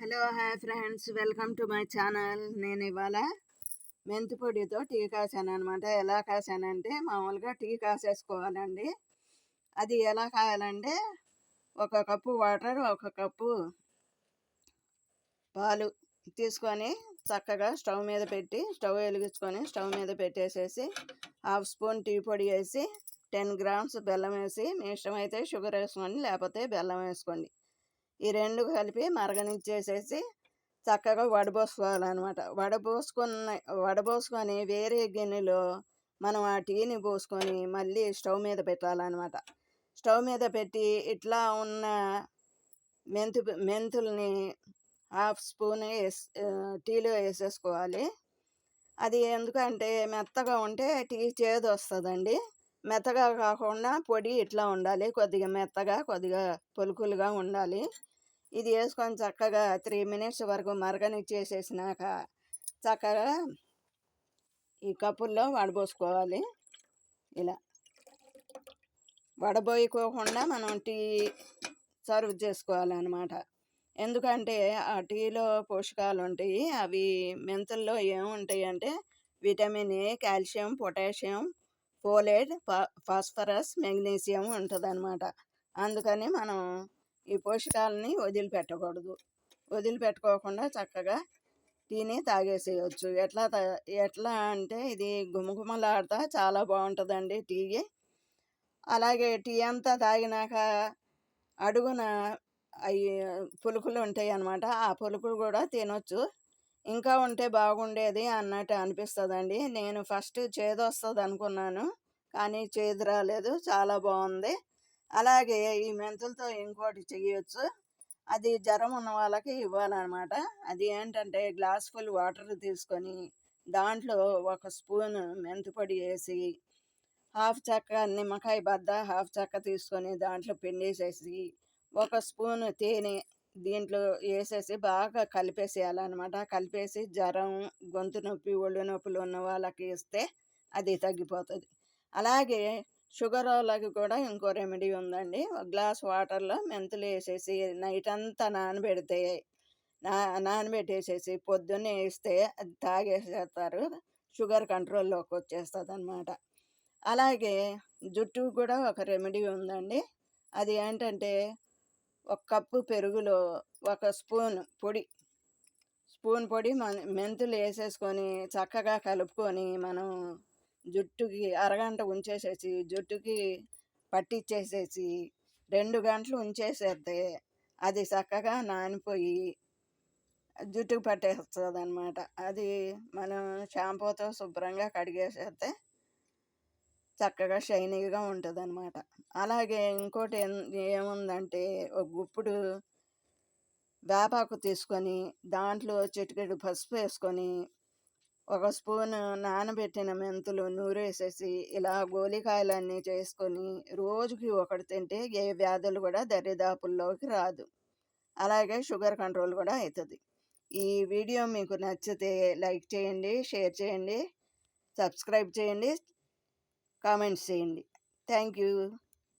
Hello hi friends, welcome to my channel. నేను ఇవాళ మెంతి పొడితో టీ కాసాను అనమాట. ఎలా కాసానంటే మామూలుగా టీ కాసేసుకోవాలండి. అది ఎలా కాయాలంటే ఒక కప్పు వాటర్, ఒక కప్పు పాలు తీసుకొని చక్కగా స్టవ్ మీద పెట్టి స్టవ్ వెలిగించుకొని స్టవ్ మీద పెట్టేసేసి హాఫ్ స్పూన్ టీ పొడి వేసి 10 గ్రామ్స్ బెల్లం వేసి, మీ ఇష్టమైతే షుగర్ వేసుకోండి, లేకపోతే బెల్లం వేసుకోండి. ఈ రెండు కలిపి మరగనిచ్చేసేసి చక్కగా వడబోసుకోవాలన్నమాట. వడబోసుకొని వేరే గిన్నెలో మనం ఆ టీని పోసుకొని మళ్ళీ స్టవ్ మీద పెట్టాలన్నమాట. స్టవ్ మీద పెట్టి ఇట్లా ఉన్న మెంతుల్ని హాఫ్ స్పూన్ టీలో వేసేసుకోవాలి. అది ఎందుకంటే మెత్తగా ఉంటే టీ చేదు వస్తుందండి. మెత్తగా కాకుండా పొడి ఇట్లా ఉండాలి, కొద్దిగా మెత్తగా కొద్దిగా పొలుకులుగా ఉండాలి. ఇది వేసుకొని చక్కగా 3 మినిట్స్ వరకు మరగనిచ్చేసేసినాక చక్కగా ఈ కప్పుల్లో వడబోసుకోవాలి. ఇలా వడబోయకోకుండా మనం టీ సర్వ్ చేసుకోవాలన్నమాట. ఎందుకంటే ఆ టీలో పోషకాలు ఉంటాయి. అవి మెంతుల్లో ఏముంటాయి అంటే vitamin A, calcium, potassium, folate, phosphorus, magnesium ఉంటుందన్నమాట. అందుకని మనం ఈ పోషకాలని వదిలిపెట్టుకోకుండా చక్కగా టీని తాగేసేయచ్చు. ఎట్లా అంటే ఇది గుమగుమలాడుతా చాలా బాగుంటుందండి టీ. అలాగే టీ అంతా తాగినాక అడుగున అవి పులుకులు ఉంటాయి అన్నమాట. ఆ పులుకులు కూడా తినొచ్చు. ఇంకా ఉంటే బాగుండేది అన్నట్టు అనిపిస్తుందండి. నేను ఫస్ట్ చేదు వస్తుంది అనుకున్నాను, కానీ చేదు రాలేదు, చాలా బాగుంది. అలాగే ఈ మెంతులతో ఇంకోటి చేయొచ్చు. అది జ్వరం ఉన్న వాళ్ళకి ఇవ్వాలన్నమాట. అది ఏంటంటే గ్లాస్ ఫుల్ వాటర్ తీసుకొని దాంట్లో ఒక స్పూన్ మెంతి పొడి వేసి, హాఫ్ చెక్క నిమ్మకాయ బద్ద హాఫ్ చెక్క తీసుకొని దాంట్లో పిండేసేసి, ఒక స్పూన్ తేనె దీంట్లో వేసేసి బాగా కలిపేసేయాలన్నమాట. కలిపేసి జ్వరం, గొంతు నొప్పి, ఒళ్ళు నొప్పులు ఉన్న వాళ్ళకి ఇస్తే అది తగ్గిపోతుంది. అలాగే షుగర్ వాళ్ళకి కూడా ఇంకో రెమెడీ ఉందండి. ఒక గ్లాస్ వాటర్లో మెంతులు వేసేసి నైట్ అంతా నానబెట్టేసేసి పొద్దున్నే వేస్తే అది తాగేసేస్తారు. షుగర్ కంట్రోల్లోకి వచ్చేస్తుంది అన్నమాట. అలాగే జుట్టు కూడా ఒక రెమెడీ ఉందండి. అది ఏంటంటే ఒక కప్పు పెరుగులో ఒక స్పూన్ పొడి మెంతులు వేసేసుకొని చక్కగా కలుపుకొని మనం జుట్టుకి అరగంట ఉంచేసేసి జుట్టుకి పట్టించేసేసి 2 గంటలు ఉంచేసేస్తే అది చక్కగా నానిపోయి జుట్టుకు పట్టేస్తుంది అనమాట. అది మనం షాంపూతో శుభ్రంగా కడిగేసేస్తే చక్కగా షైనీగా ఉంటుంది అనమాట. అలాగే ఇంకోటి ఏముందంటే ఒక గుప్పుడు వేపాకు తీసుకొని దాంట్లో చిటికెడు పసుపు వేసుకొని ఒక స్పూన్ నానబెట్టిన మెంతులు నూరేసేసి ఇలా గోలికాయలన్నీ చేసుకొని రోజుకి ఒకటి తింటే ఏ వ్యాధులు కూడా దరిదాపుల్లోకి రాదు. అలాగే షుగర్ కంట్రోల్ కూడా అవుతుంది. ఈ వీడియో మీకు నచ్చితే లైక్ చేయండి, షేర్ చేయండి, సబ్స్క్రైబ్ చేయండి, కామెంట్స్ చేయండి. Thank you.